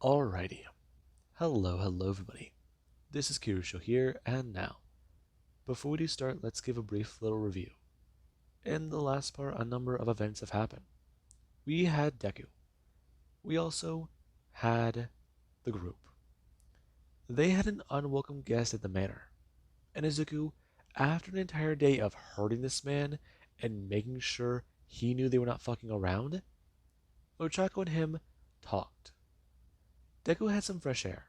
Alrighty. Hello everybody. This is Kirusho here, and now, before we do start, let's give a brief little review. In the last part, a number of events have happened. We had Deku. We also had the group. They had an unwelcome guest at the manor, and Izuku, after an entire day of hurting this man and making sure he knew they were not fucking around, Ochako and him talked. Deku had some fresh air,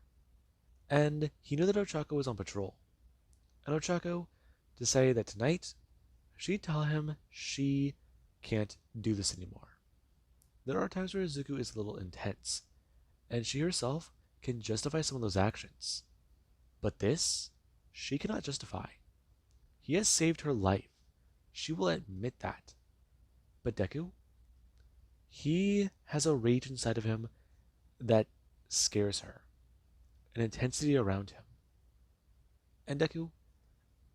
and he knew that Ochako was on patrol. And Ochako decided that tonight she'd tell him she can't do this anymore. There are times where Izuku is a little intense, and she herself can justify some of those actions. But this, she cannot justify. He has saved her life. She will admit that. But Deku, he has a rage inside of him that scares her, an intensity around him. And Deku,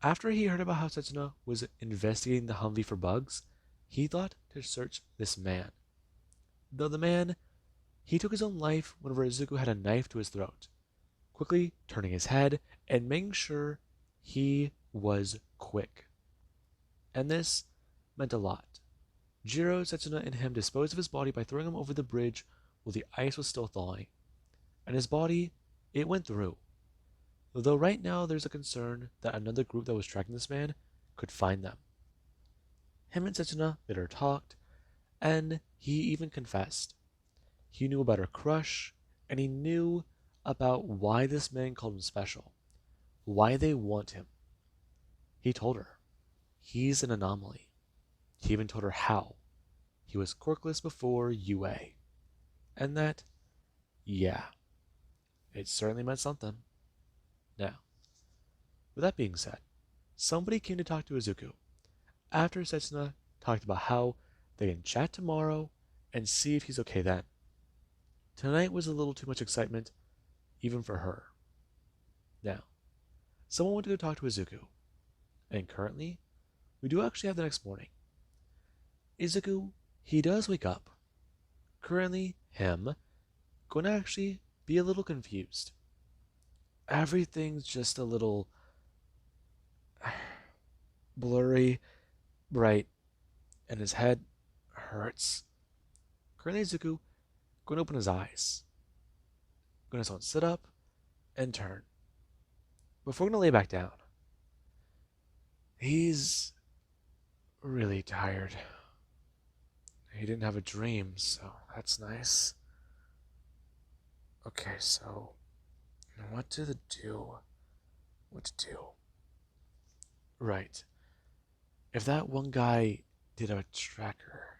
after he heard about how Setsuna was investigating the Humvee for bugs, he thought to search this man. Though the man, he took his own life whenever Izuku had a knife to his throat, quickly turning his head and making sure he was quick. And this meant a lot. Jiro, Setsuna, and him disposed of his body by throwing him over the bridge while the ice was still thawing. And his body, it went through. Though right now there's a concern that another group that was tracking this man could find them. Him and Setsuna later talked, and he even confessed. He knew about her crush, and he knew about why this man called him special, why they want him. He told her he's an anomaly. He even told her how. He was quirkless before UA. And that, yeah, it certainly meant something. Now, with that being said, somebody came to talk to Izuku after Setsuna talked about how they can chat tomorrow and see if he's okay then. Tonight was a little too much excitement, even for her. Now, someone went to go talk to Izuku, and currently, we do actually have the next morning. Izuku, he does wake up. Currently, him, going to actually be a little confused. Everything's just a little blurry, bright, and his head hurts. Currently, Izuku going to open his eyes. Going to sit up and turn. Before going to lay back down. He's really tired. He didn't have a dream, so that's nice. Okay, so what to do? What to do? Right. If that one guy did have a tracker,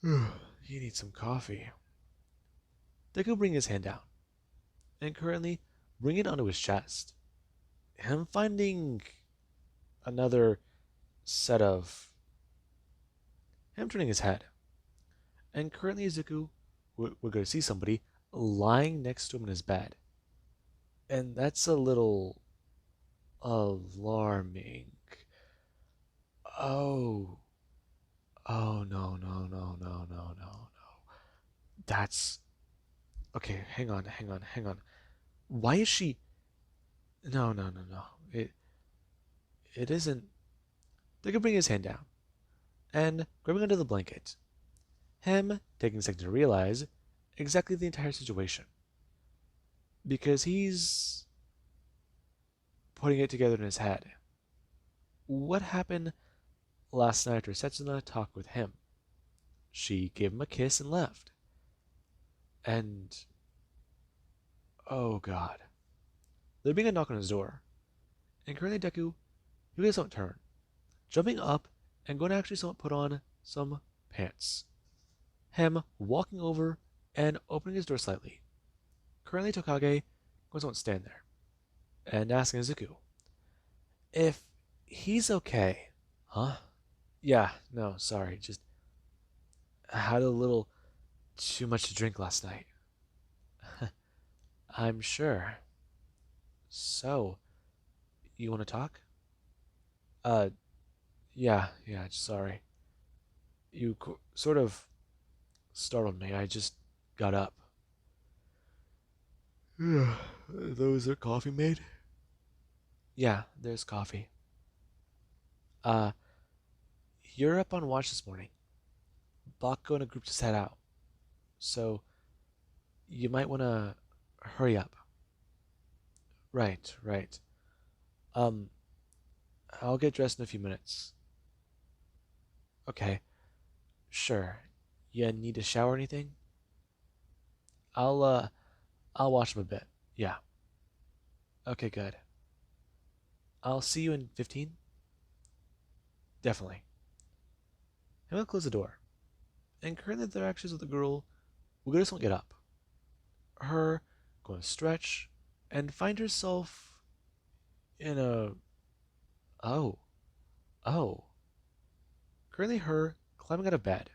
he needs some coffee. Deku bring his hand down, and currently bring it onto his chest. Him finding another set of him turning his head, and currently Izuku would go to see somebody lying next to him in his bed, and that's a little alarming. Oh, oh no. That's okay. Hang on. Why is she? No. It isn't. They could bring his hand down and grabbing under the blanket. Him taking a second to realize exactly the entire situation because he's putting it together in his head. What happened last night after Setsuna talked with him? She gave him a kiss and left. And oh god. There being a knock on his door. And currently Deku, he really doesn't turn. Jumping up and going to actually somewhat put on some pants. Him walking over and opening his door slightly. Currently Tokage going to stand there and asking Izuku if he's okay. Huh? Yeah, no, sorry. Just had a little too much to drink last night. I'm sure. So, you want to talk? Uh, yeah, sorry. You sort of startled me. I just got up. Those are coffee made? Yeah, there's coffee. Uh, you're up on watch this morning. Bako and a group just head out, so you might want to hurry up. Right, right. Um, I'll get dressed in a few minutes. Okay, sure. You need a shower or anything? I'll, uh, I'll watch him a bit. Yeah. Okay, good. I'll see you in 15? Definitely. I'm gonna close the door. And currently the interactions with the girl will just won't get up. Her going to stretch and find herself in a oh oh currently her climbing out of bed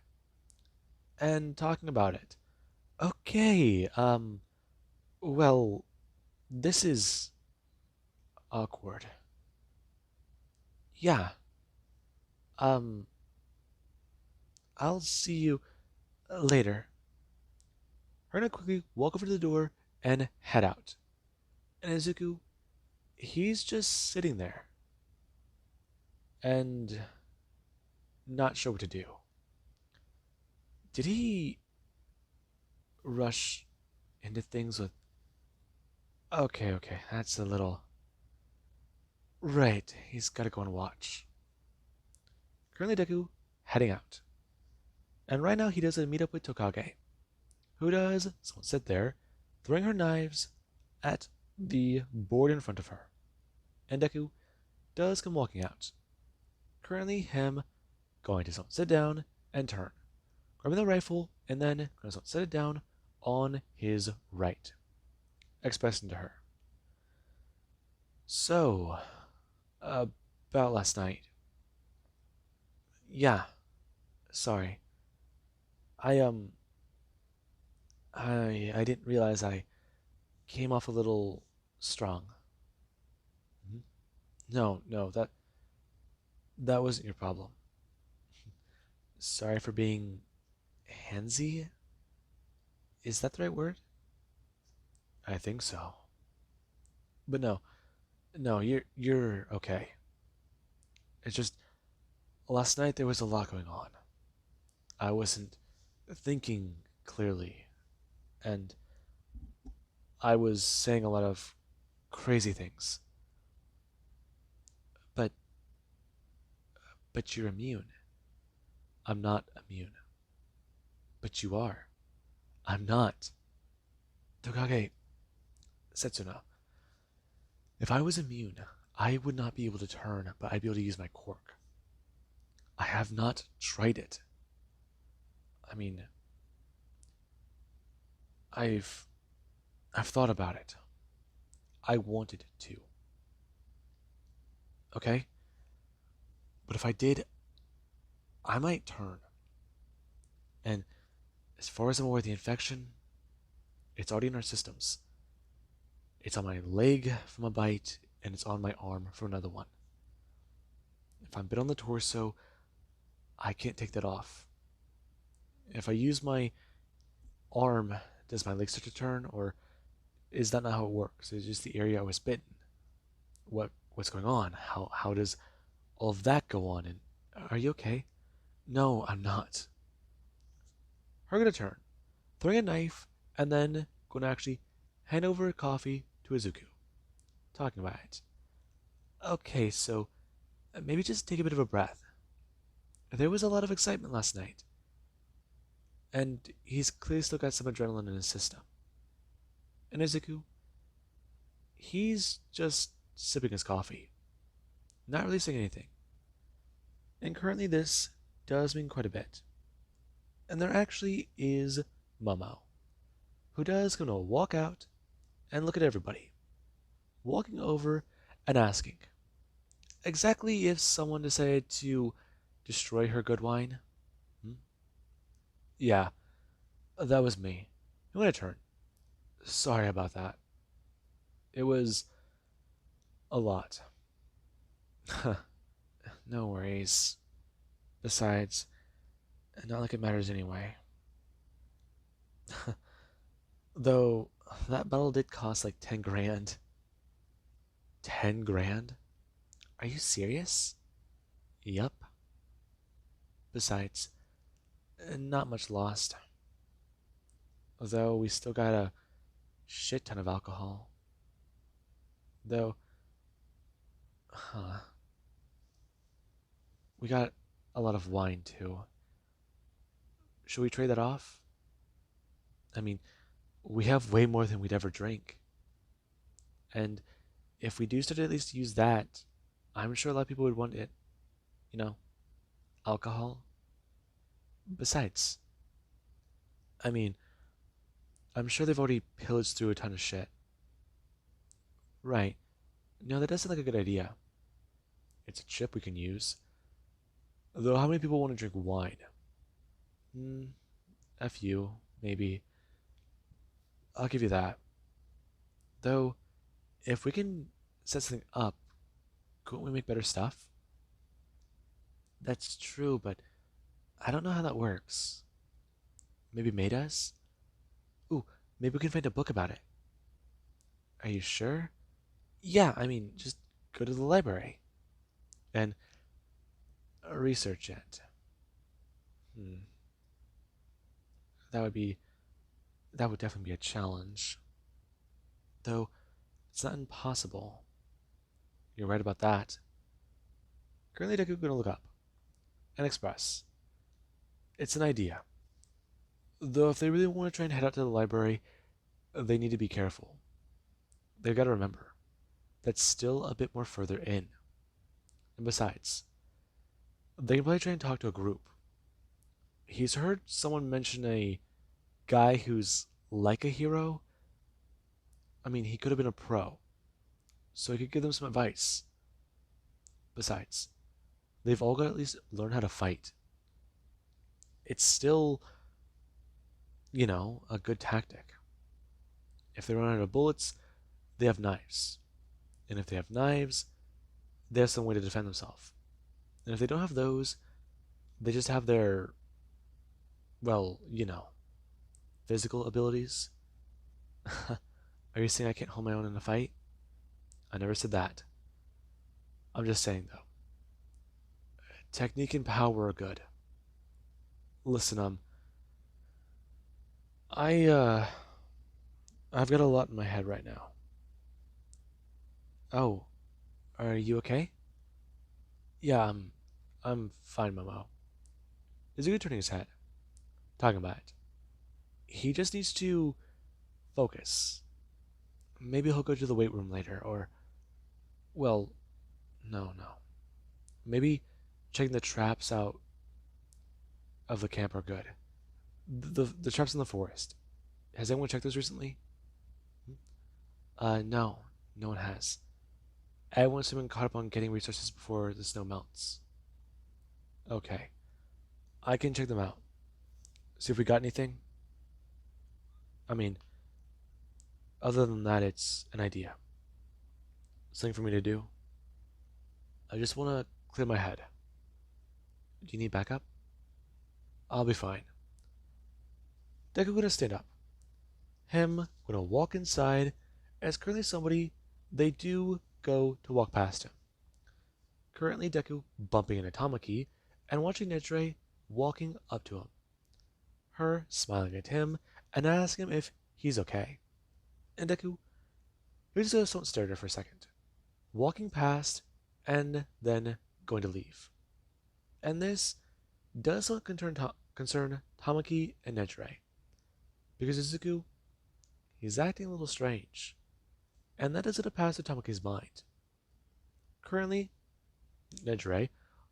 and talking about it. Okay, well, this is awkward. Yeah, um, I'll see you later. Her gonna quickly walk over to the door and head out. And Izuku, he's just sitting there and not sure what to do. Did he rush into things with. Okay, okay, that's a little. Right, he's gotta go and watch. Currently, Deku heading out. And right now, he does a meet up with Tokage, who does so sit there, throwing her knives at the board in front of her. And Deku does come walking out. Currently, him going to sit down and turn, grabbing the rifle, and then going to set it down on his right, expressing to her. So, about last night. Yeah, sorry. I I didn't realize I came off a little strong. Mhm. No, no, that wasn't your problem. Sorry for being handsy. Is that the right word? I think so. But no, no, you're okay. It's just last night there was a lot going on. I wasn't thinking clearly, and I was saying a lot of crazy things. But but you're immune. I'm not immune. But you are. I'm not. Tokage, Setsuna, if I was immune, I would not be able to turn, but I'd be able to use my quirk. I have not tried it. I mean, I've I've thought about it. I wanted to. Okay? But if I did, I might turn. And as far as I'm aware, the infection, it's already in our systems. It's on my leg from a bite, and it's on my arm from another one. If I'm bit on the torso, I can't take that off. If I use my arm, does my leg start to turn, or is that not how it works? It's just the area I was bitten. What's going on? How does all of that go on? And are you okay? No, I'm not. Her gonna turn, throwing a knife, and then gonna actually hand over a coffee to Izuku, talking about it. Okay, so maybe just take a bit of a breath. There was a lot of excitement last night, and he's clearly still got some adrenaline in his system. And Izuku, he's just sipping his coffee, not really saying anything. And currently, this does mean quite a bit. And there actually is Momo, who does gonna walk out and look at everybody, walking over and asking exactly if someone decided to destroy her good wine. Hmm? Yeah, that was me. I'm gonna turn. Sorry about that. It was a lot. No worries. Besides, not like it matters anyway. Though, That bottle did cost like 10 grand. 10 grand? Are you serious? Yup. Besides, not much lost. Though we still got a shit ton of alcohol. Though, huh, we got a lot of wine too. Should we trade that off? I mean, we have way more than we'd ever drink. And if we do start to at least use that, I'm sure a lot of people would want it. You know, alcohol. Besides, I mean, I'm sure they've already pillaged through a ton of shit. Right. No, that does sound like a good idea. It's a chip we can use. Though, how many people want to drink wine? Hmm, a few, maybe. I'll give you that. Though, if we can set something up, couldn't we make better stuff? That's true, but I don't know how that works. Maybe made us? Ooh, maybe we can find a book about it. Are you sure? Yeah, I mean, just go to the library and research it. Hmm, that would be that would definitely be a challenge. Though it's not impossible. You're right about that. Currently, Deku gonna look up and express. It's an idea. Though if they really want to try and head out to the library, they need to be careful. They've got to remember that's still a bit more further in. And besides, they can probably try and talk to a group. He's heard someone mention a guy who's like a hero. I mean, he could have been a pro, so he could give them some advice. Besides, they've all got to at least learn how to fight. It's still, a good tactic. If they run out of bullets, they have knives. And if they have knives, they have some way to defend themselves. And if they don't have those, they just have their, well, physical abilities. Are you saying I can't hold my own in a fight? I never said that. I'm just saying, though. Technique and power are good. Listen, I, uh, I've got a lot in my head right now. Oh, are you okay? Yeah, I'm fine, Momo. Izuku turning his head, talking about it. He just needs to focus. Maybe he'll go to the weight room later, or, well, no. Maybe checking the traps out of the camp are good. The traps in the forest. Has anyone checked those recently? No. No one has. Everyone's been caught up on getting resources before the snow melts. Okay. I can check them out. See if we got anything. I mean, other than that, it's an idea. Something for me to do. I just want to clear my head. Do you need backup? I'll be fine. Deku gonna stand up. Him gonna walk inside as currently somebody they do go to walk past him. Currently Deku bumping into Tamaki and watching Nejire walking up to him. Her smiling at him and asking him if he's okay. And Deku, he just don't stare at her for a second, walking past and then going to leave. And this does not concern Tamaki and Nejire, because Izuku, he's acting a little strange, and that doesn't pass through Tamaki's mind. Currently, Nejire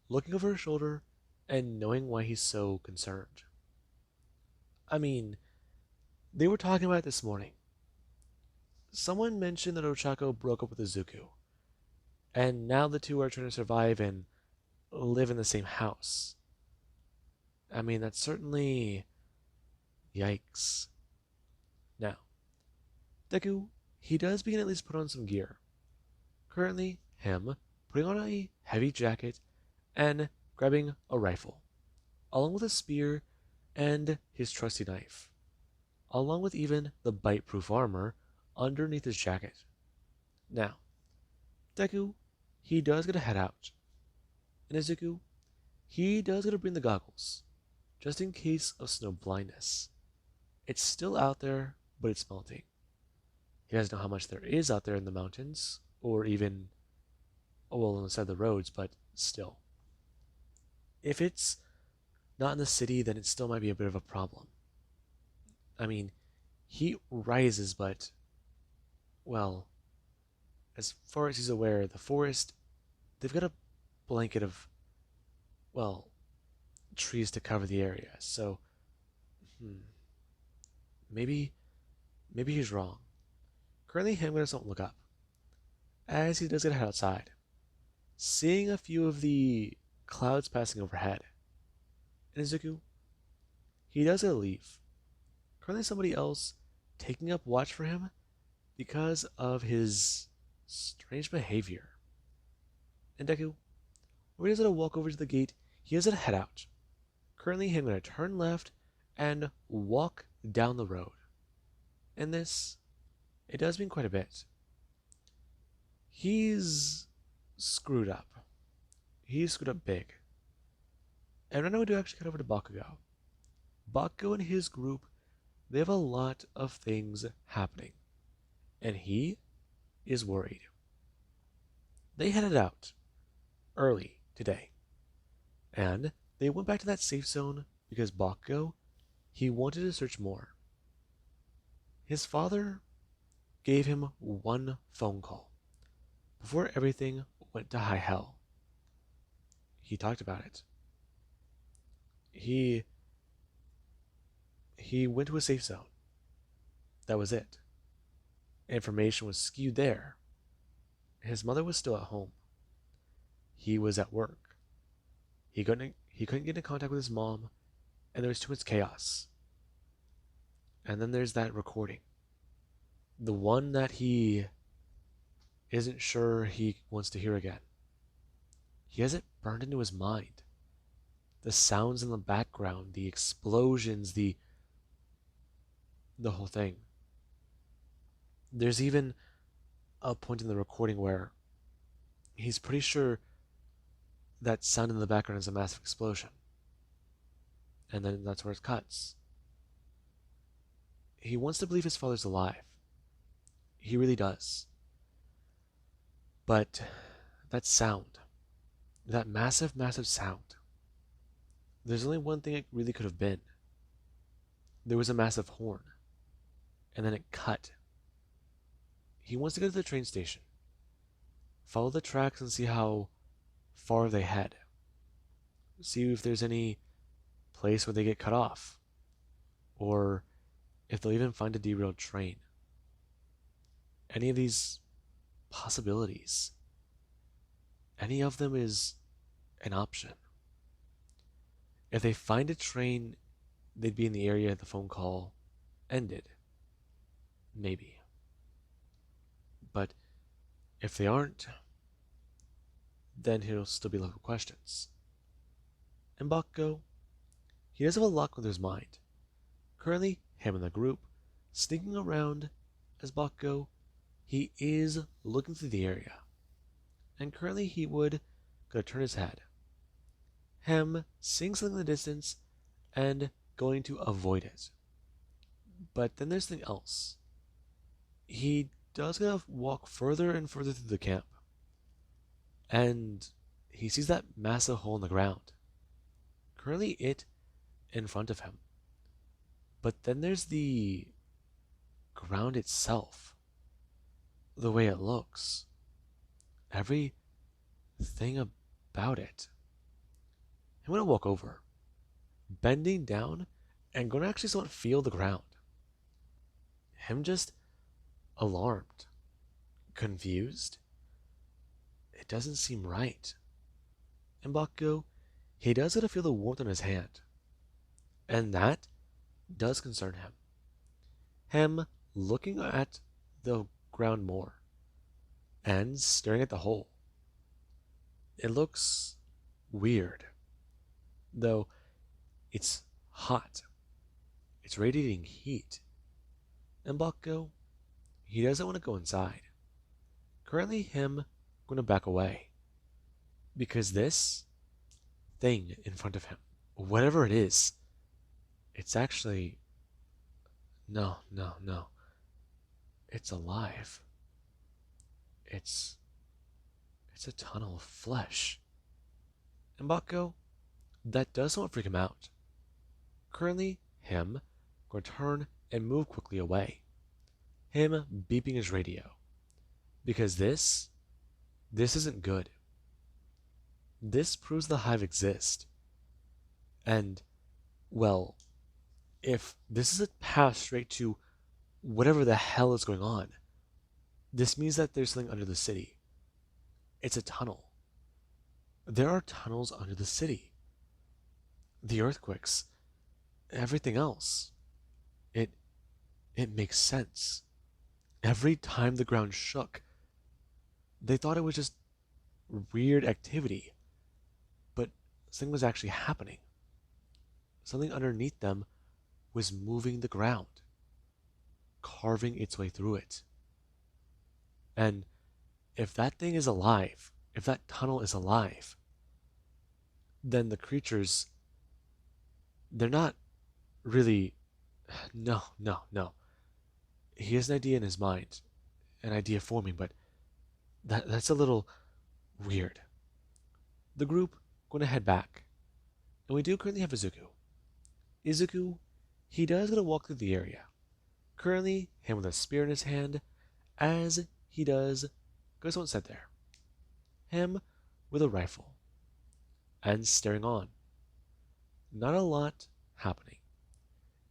looking over her shoulder and knowing why he's so concerned. I mean, they were talking about it this morning. Someone mentioned that Ochako broke up with Izuku, and now the two are trying to survive and live in the same house. I mean, that's certainly... yikes. Now, Deku, he does begin at least put on some gear. Currently, him putting on a heavy jacket and grabbing a rifle, along with a spear and his trusty knife, along with even the bite-proof armor underneath his jacket. Now, Deku, he does gotta head out. And Izuku, he does gotta bring the goggles, just in case of snow blindness. It's still out there, but it's melting. He doesn't know how much there is out there in the mountains, or even, oh, well, on the side of the roads, but still. If it's not in the city, then it still might be a bit of a problem. I mean, heat rises, but, well, as far as he's aware, the forest, they've got a blanket of, well, trees to cover the area. So, hmm, maybe, maybe he's wrong. Currently, Hamlet doesn't look up, as he does get outside, seeing a few of the clouds passing overhead. And Izuku, he does get to leave. Currently, somebody else taking up watch for him because of his strange behavior. And Deku, when he does to walk over to the gate, he has to head out. Currently, he's going to turn left and walk down the road. And this, it does mean quite a bit. He's screwed up. He's screwed up big. And right now we do actually cut over to Bakugo. Bakugo and his group, they have a lot of things happening. And he is worried. They headed out early today. And they went back to that safe zone because Bakugo, he wanted to search more. His father gave him one phone call before everything went to high hell. He talked about it. He went to a safe zone. That was it. Information was skewed there. His mother was still at home. He was at work. He couldn't get in contact with his mom, and there was too much chaos. And then there's that recording. The one that he isn't sure he wants to hear again. He has it burned into his mind. The sounds in the background, the explosions, the whole thing. There's even a point in the recording where he's pretty sure that sound in the background is a massive explosion. And then that's where it cuts. He wants to believe his father's alive. He really does. But that sound, that massive, massive sound, there's only one thing it really could have been. There was a massive horn, and then it cut. He wants to go to the train station, follow the tracks and see how far they head. See if there's any place where they get cut off, or if they'll even find a derailed train. Any of these possibilities, any of them is an option. If they find a train, they'd be in the area the phone call ended. Maybe. But if they aren't, then he'll still be left with questions. And Bakugo, he does have a lot on his mind. Currently, him and the group, sneaking around as Bakugo, he is looking through the area. And currently he would go turn his head. Him seeing something in the distance and going to avoid it. But then there's something else. He does gotta walk further and further through the camp. And he sees that massive hole in the ground. Currently it in front of him. But then there's the ground itself. The way it looks. Everything about it. I'm gonna walk over, bending down, and gonna actually somewhat feel the ground. Him just alarmed, confused. It doesn't seem right. And Bakugo, he does get to feel the warmth on his hand. And that does concern him. Him looking at the ground more and staring at the hole. It looks weird. Though it's hot. It's radiating heat. And Bakugo, he doesn't want to go inside. Currently, him going to back away because this thing in front of him, whatever it is, it's actually no, no, no. It's alive. It's it's a tunnel of flesh. And Bakugo, that does somewhat freak him out. Currently, him going to turn and move quickly away. Him beeping his radio. Because this isn't good. This proves the hive exists. And, well, if this is a path straight to whatever the hell is going on, this means that there's something under the city. It's a tunnel. There are tunnels under the city. The earthquakes, everything else. It it makes sense. Every time the ground shook, they thought it was just weird activity, but something was actually happening. Something underneath them was moving the ground, carving its way through it. And if that thing is alive, if that tunnel is alive, then the creatures, they're not really. No, no, no. He has an idea in his mind, an idea forming, but that's a little weird. The group going to head back, and we do currently have Izuku. Izuku, he does going to walk through the area. Currently, him with a spear in his hand, as he does, goes on set there. Him with a rifle, and staring on. Not a lot happening.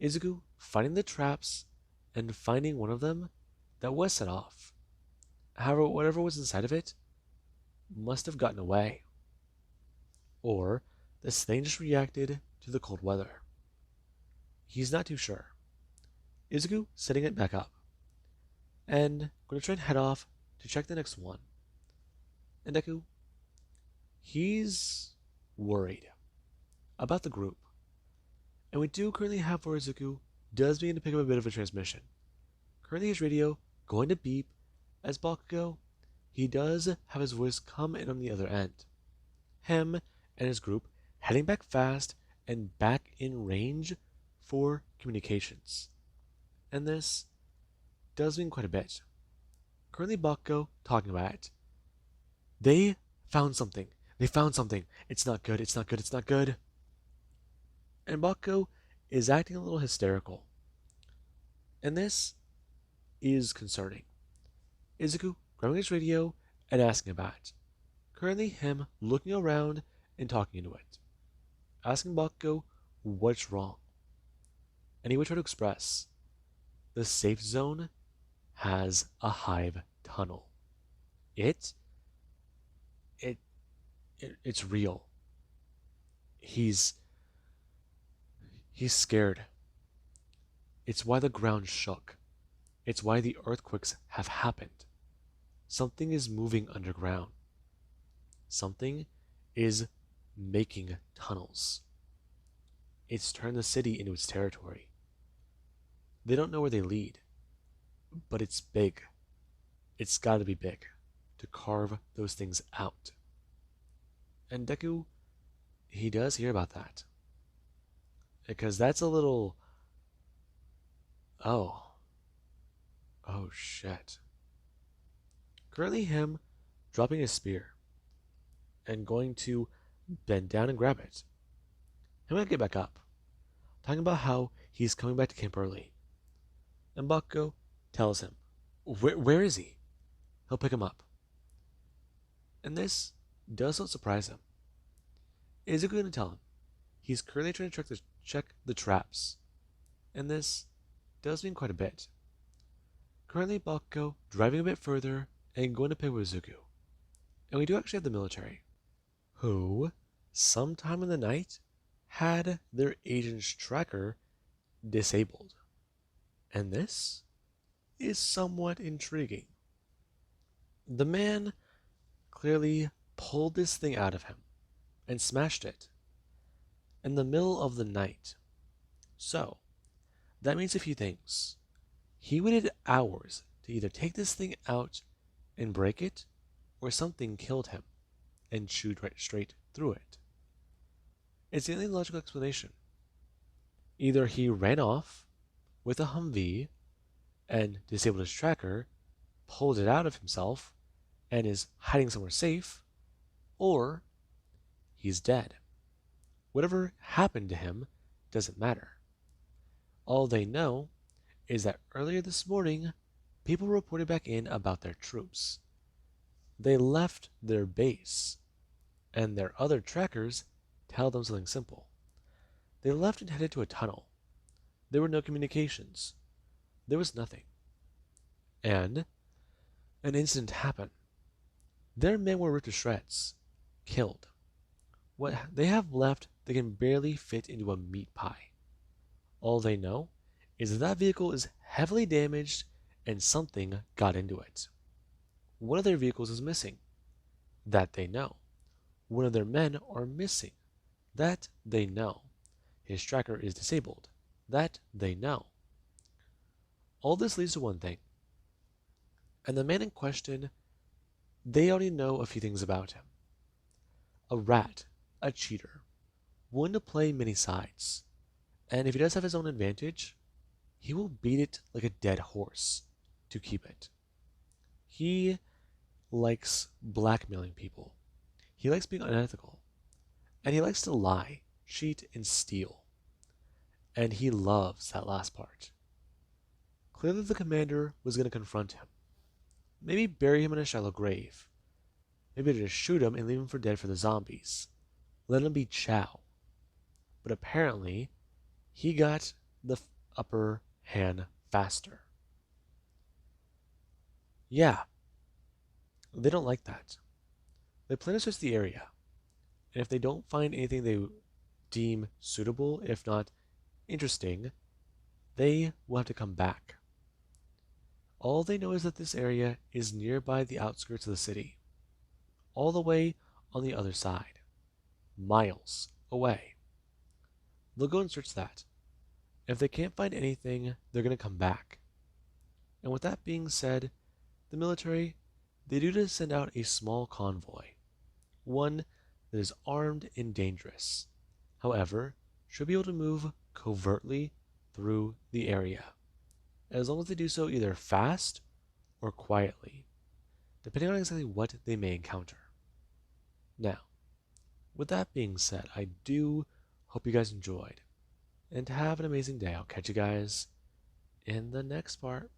Izuku finding the traps and finding one of them that was set off. However, whatever was inside of it must have gotten away. Or this thing just reacted to the cold weather. He's not too sure. Izuku setting it back up. And going to try and head off to check the next one. And Deku, he's worried about the group. And we do currently have for Izuku does begin to pick up a bit of a transmission. Currently his radio going to beep as Bakugo, he does have his voice come in on the other end. Him and his group heading back fast and back in range for communications. And this does mean quite a bit. Currently Bakugo talking about it. They found something. They found something. It's not good. It's not good. It's not good. And Bakugo is acting a little hysterical. And this is concerning. Izuku grabbing his radio and asking about it. Currently him looking around and talking into it. Asking Bakugo what's wrong. And he would try to express the safe zone has a hive tunnel. It's real. He's scared. It's why the ground shook. It's why the earthquakes have happened. Something is moving underground. Something is making tunnels. It's turned the city into its territory. They don't know where they lead, but it's big. It's got to be big to carve those things out. And Deku, he does hear about that. Because that's a little... Oh. Oh, shit. Currently him dropping his spear and going to bend down and grab it. Him gonna get back up, talking about how he's coming back to camp early. And Bakugo tells him, where is he? He'll pick him up. And this does not surprise him. Izuku gonna tell him he's currently trying to check the traps. And this does mean quite a bit. Currently Bakugo driving a bit further and going to pick with Izuku. And we do actually have the military, who, sometime in the night, had their agent's tracker disabled. And this is somewhat intriguing. The man clearly pulled this thing out of him and smashed it in the middle of the night. So, that means a few things. He waited hours to either take this thing out and break it, or something killed him and chewed right straight through it. It's the only logical explanation. Either he ran off with a Humvee and disabled his tracker, pulled it out of himself, and is hiding somewhere safe, or he's dead. Whatever happened to him doesn't matter. All they know is that earlier this morning, people reported back in about their troops. They left their base, and their other trackers tell them something simple. They left and headed to a tunnel. There were no communications. There was nothing. And an incident happened. Their men were ripped to shreds, killed. What they have left, they can barely fit into a meat pie. All they know is that that vehicle is heavily damaged and something got into it. One of their vehicles is missing. That they know. One of their men are missing. That they know. His tracker is disabled. That they know. All this leads to one thing. And the man in question, they already know a few things about him. A rat, a cheater, one to play many sides. And if he does have his own advantage, he will beat it like a dead horse to keep it. He likes blackmailing people. He likes being unethical. And he likes to lie, cheat, and steal. And he loves that last part. Clearly the commander was going to confront him. Maybe bury him in a shallow grave. Maybe just shoot him and leave him for dead for the zombies. Let him be chow. But apparently, he got the upper hand faster. Yeah, they don't like that. They plan to search the area. And if they don't find anything they deem suitable, if not interesting, they will have to come back. All they know is that this area is nearby the outskirts of the city, all the way on the other side, miles away. They'll go and search that. If they can't find anything, they're going to come back. And with that being said, the military, they do to send out a small convoy, one that is armed and dangerous. However, should be able to move covertly through the area, as long as they do so either fast or quietly, depending on exactly what they may encounter. Now, with that being said, I do hope you guys enjoyed, and have an amazing day. I'll catch you guys in the next part.